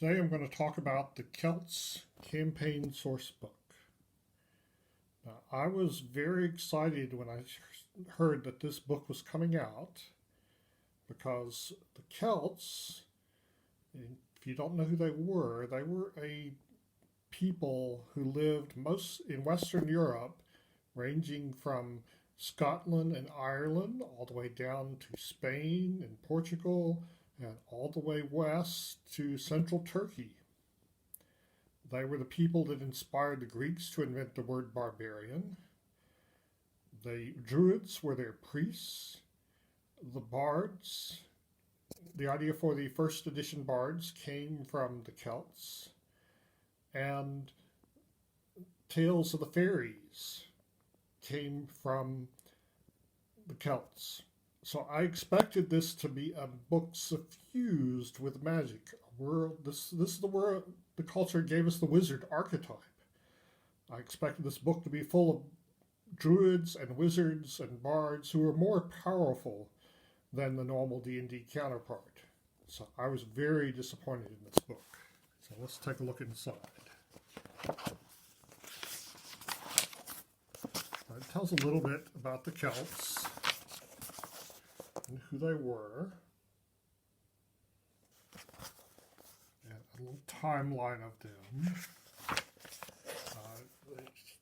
Today I'm going to talk about the Celts campaign sourcebook. Now, I was very excited when I heard that this book was coming out because the Celts, if you don't know who they were a people who lived most in Western Europe, ranging from Scotland and Ireland all the way down to Spain and Portugal and all the way west to central Turkey. They were the people that inspired the Greeks to invent the word barbarian. The Druids were their priests. The bards, the idea for the first edition bards came from the Celts. And tales of the fairies came from the Celts. So I expected this to be a book suffused with magic. This is the world, the culture gave us the wizard archetype. I expected this book to be full of druids and wizards and bards who were more powerful than the normal D&D counterpart. So I was very disappointed in this book. So let's take a look inside. It tells a little bit about the Celts and who they were, and a little timeline of them.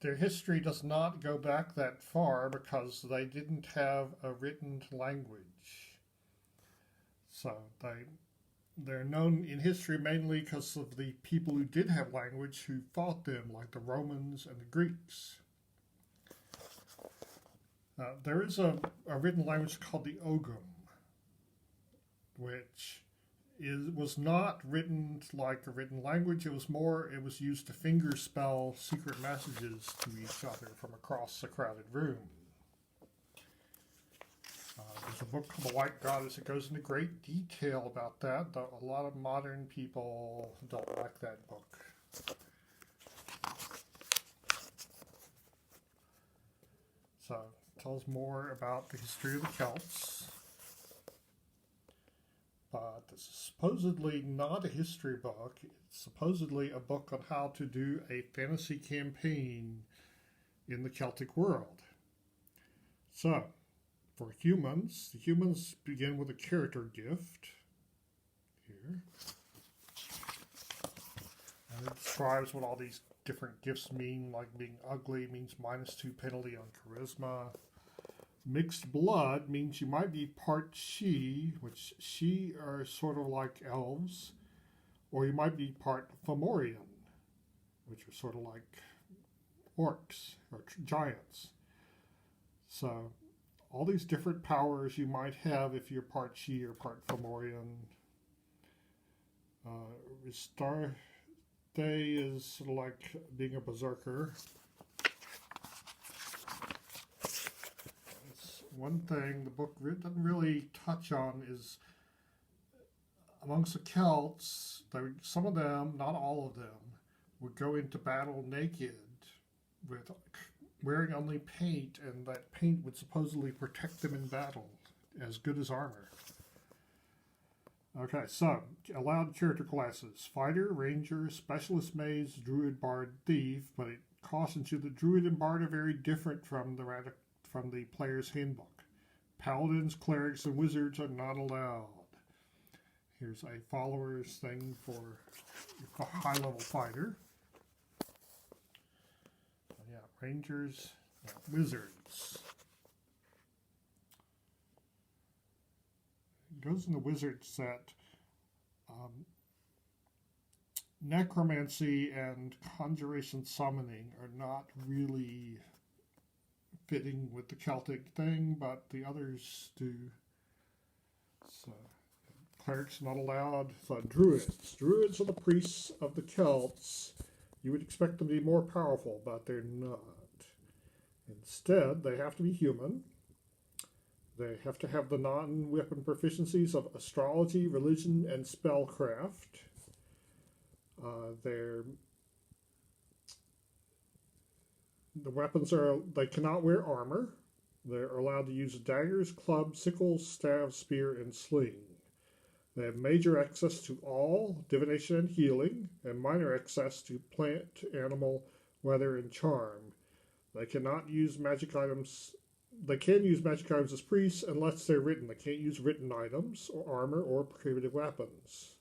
Their history does not go back that far because they didn't have a written language. So they're known in history mainly because of the people who did have language who fought them, like the Romans and the Greeks. There is a written language called the Ogham, which was not written like a written language. It was used to finger spell secret messages to each other from across a crowded room. There's a book called The White Goddess. It goes into great detail about that, though a lot of modern people don't like that book. So it tells more about the history of the Celts. But this is supposedly not a history book. It's supposedly a book on how to do a fantasy campaign in the Celtic world. So, for humans, the humans begin with a character gift here. And it describes what all these different gifts mean, like being ugly means -2 penalty on charisma. Mixed blood means you might be part she, which she are sort of like elves, or you might be part Fomorian, which are sort of like orcs or giants. So all these different powers you might have if you're part she or part Fomorian. Restarte is sort of like being a berserker. One thing the book doesn't really touch on is amongst the Celts, some of them, not all of them, would go into battle naked with wearing only paint, and that paint would supposedly protect them in battle as good as armor. Okay, so allowed character classes: fighter, ranger, specialist mage, druid, bard, thief, but it cautions you that druid and bard are very different from the player's handbook. Paladins, clerics, and wizards are not allowed. Here's a follower's thing for a high-level fighter. Yeah, rangers, wizards. It goes in the wizard set. Necromancy and conjuration summoning are not really fitting with the Celtic thing, but the others do. So, clerics not allowed. So, druids. Druids are the priests of the Celts. You would expect them to be more powerful, but they're not. Instead, they have to be human. They have to have the non-weapon proficiencies of astrology, religion, and spellcraft. The weapons they cannot wear armor. They're allowed to use daggers, clubs, sickles, staves, spear, and sling. They have major access to all divination and healing, and minor access to plant, animal, weather, and charm. They cannot use magic items. They can use magic items as priests unless they're written. They can't use written items or armor or prohibited weapons.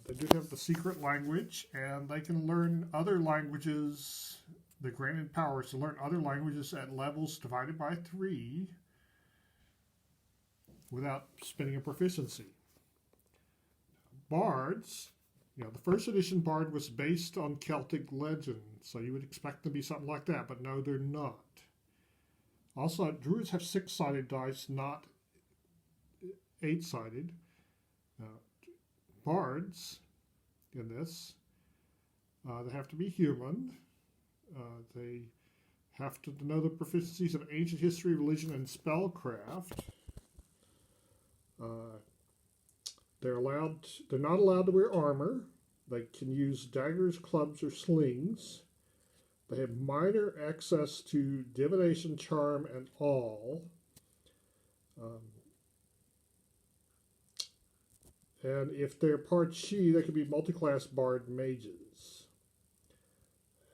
They do have the secret language, and they can learn other languages. They're granted powers to learn other languages at levels divided by 3 without spending a proficiency. Bards, the first edition Bard was based on Celtic legend, so you would expect them to be something like that, but no, they're not. Also, Druids have 6-sided dice, not 8-sided. Bards, in this, they have to be human. They have to know the proficiencies of ancient history, religion, and spellcraft. They're not allowed to wear armor. They can use daggers, clubs, or slings. They have minor access to divination, charm, and all. And if they're part she, they can be multi-class bard mages.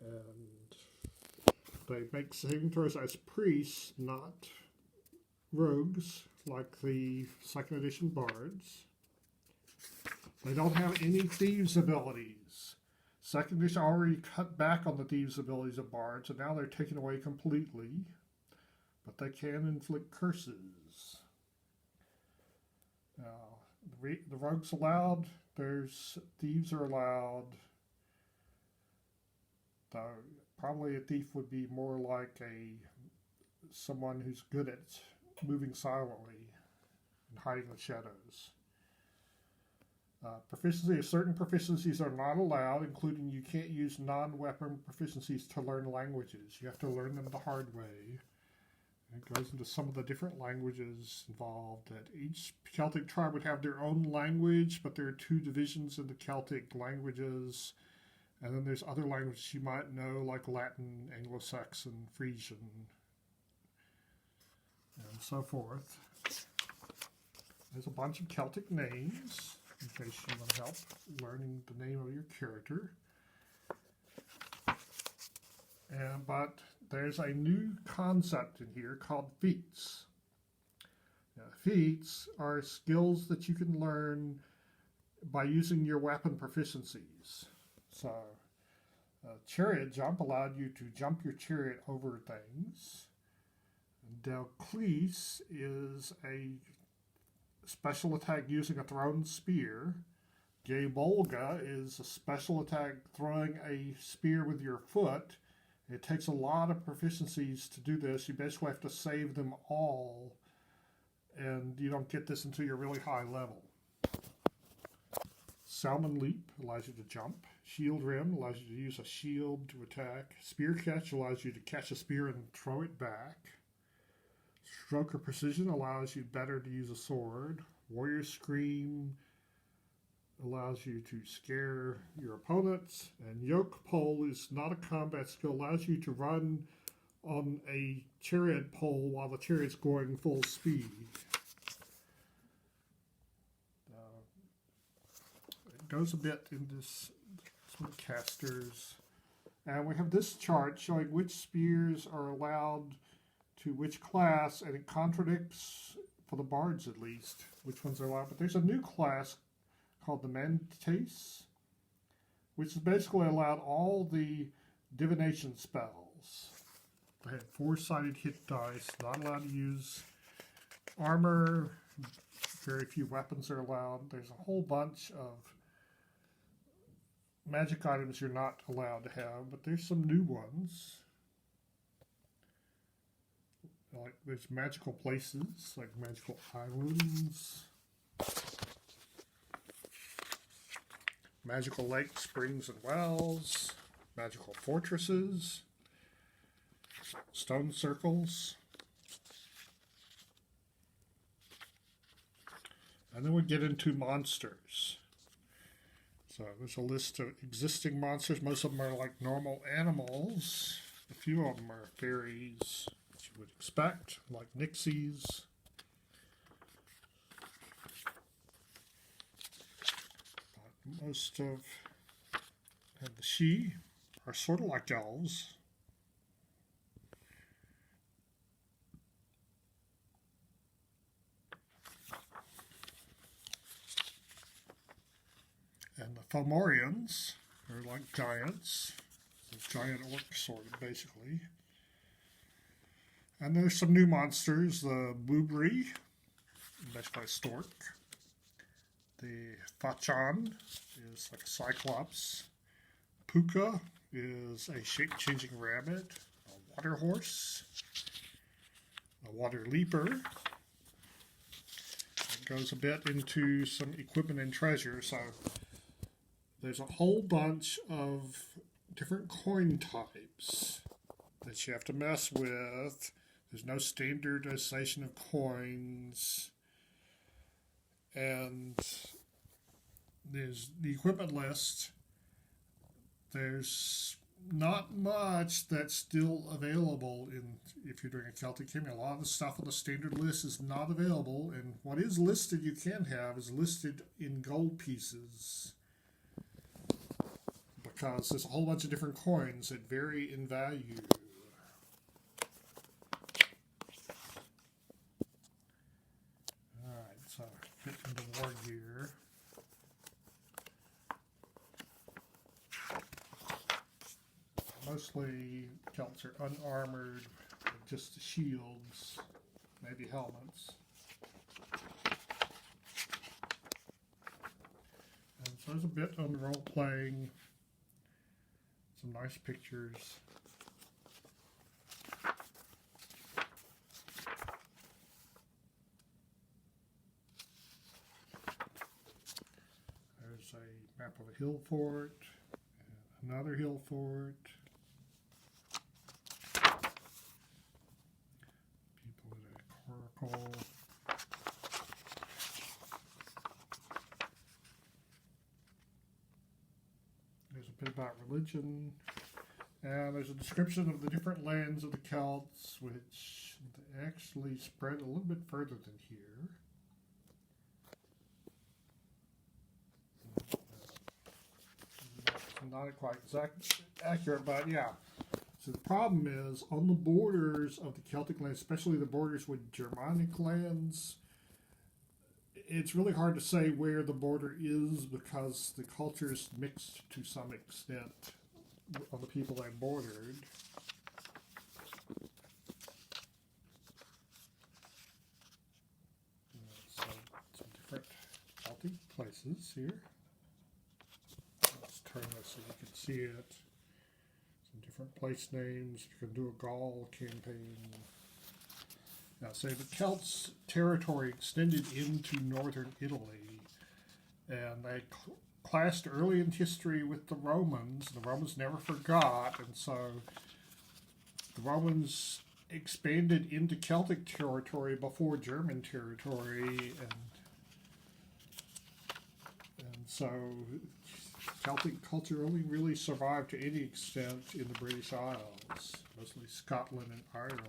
And they make saving throws as priests, not rogues, like the second edition bards. They don't have any thieves' abilities. Second edition already cut back on the thieves' abilities of bards, and now they're taken away completely. But they can inflict curses. Now, the rogues allowed. There's thieves are allowed. Probably a thief would be more like someone who's good at moving silently and hiding the shadows. Proficiency of certain proficiencies are not allowed, including you can't use non-weapon proficiencies to learn languages. You have to learn them the hard way. It goes into some of the different languages involved. That each Celtic tribe would have their own language, but there are 2 divisions in the Celtic languages. And then there's other languages you might know, like Latin, Anglo-Saxon, Frisian, and so forth. There's a bunch of Celtic names, in case you want to help learning the name of your character. But there's a new concept in here called feats. Now, feats are skills that you can learn by using your weapon proficiencies. So, chariot jump allowed you to jump your chariot over things. Delclise is a special attack using a thrown spear. Gabolga is a special attack throwing a spear with your foot. It takes a lot of proficiencies to do this. You basically have to save them all, and you don't get this until you're really high level. Salmon Leap allows you to jump. Shield Rim allows you to use a shield to attack. Spear Catch allows you to catch a spear and throw it back. Stroke of Precision allows you better to use a sword. Warrior Scream allows you to scare your opponents. And Yoke Pole is not a combat skill. Allows you to run on a chariot pole while the chariot's going full speed. It goes a bit in this sort of casters. And we have this chart showing which spears are allowed to which class, and it contradicts, for the bards at least, which ones are allowed. But there's a new class called the Mantis, which is basically allowed all the divination spells. They have 4-sided hit dice, not allowed to use armor, very few weapons are allowed. There's a whole bunch of magic items you're not allowed to have, but there's some new ones. Like there's magical places, like magical islands, magical lakes, springs, and wells, magical fortresses, stone circles. And then we get into monsters. So there's a list of existing monsters. Most of them are like normal animals. A few of them are fairies, which you would expect, like Nixies. Most of the Sidhe are sort of like elves. And the Fomorians are like giants, giant orcs, sort of, basically. And there's some new monsters. The Boobri, basically a stork. The Fachan is like a cyclops. Puka is a shape-changing rabbit. A water horse. A water leaper. It goes a bit into some equipment and treasure. So there's a whole bunch of different coin types that you have to mess with. There's no standardization of coins. And there's the equipment list. There's not much that's still available if you're doing a Celtic game. A lot of the stuff on the standard list is not available, and what is listed you can have is listed in gold pieces, because there's a whole bunch of different coins that vary in value. Alright, so get into war gear. Mostly Celts are unarmored, with just shields, maybe helmets. And so there's a bit on role playing, some nice pictures. There's a map of a hill fort, and another hill fort. People at a coracle. There's a bit about religion. And there's a description of the different lands of the Celts, which actually spread a little bit further than here. Not quite accurate, but yeah. So the problem is, on the borders of the Celtic lands, especially the borders with Germanic lands, it's really hard to say where the border is because the cultures mixed to some extent on the people they bordered. So some different Celtic places here. Let's turn this so you can see it. Some different place names. You can do a Gaul campaign. Now, say the Celts' territory extended into northern Italy, and they clashed early in history with the Romans. The Romans never forgot, and so the Romans expanded into Celtic territory before German territory, and so Celtic culture only really survived to any extent in the British Isles, mostly Scotland and Ireland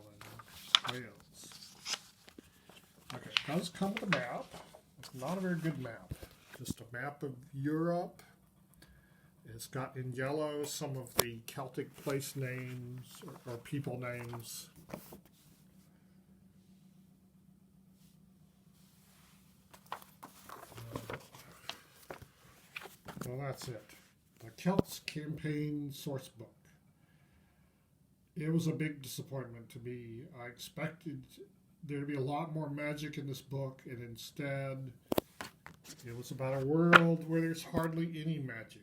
and Wales. Okay, it does come with a map. It's not a very good map. Just a map of Europe. It's got in yellow some of the Celtic place names or people names. Well, that's it. The Celts Campaign Sourcebook. It was a big disappointment to me. I expected there to be a lot more magic in this book, and instead it was about a world where there's hardly any magic.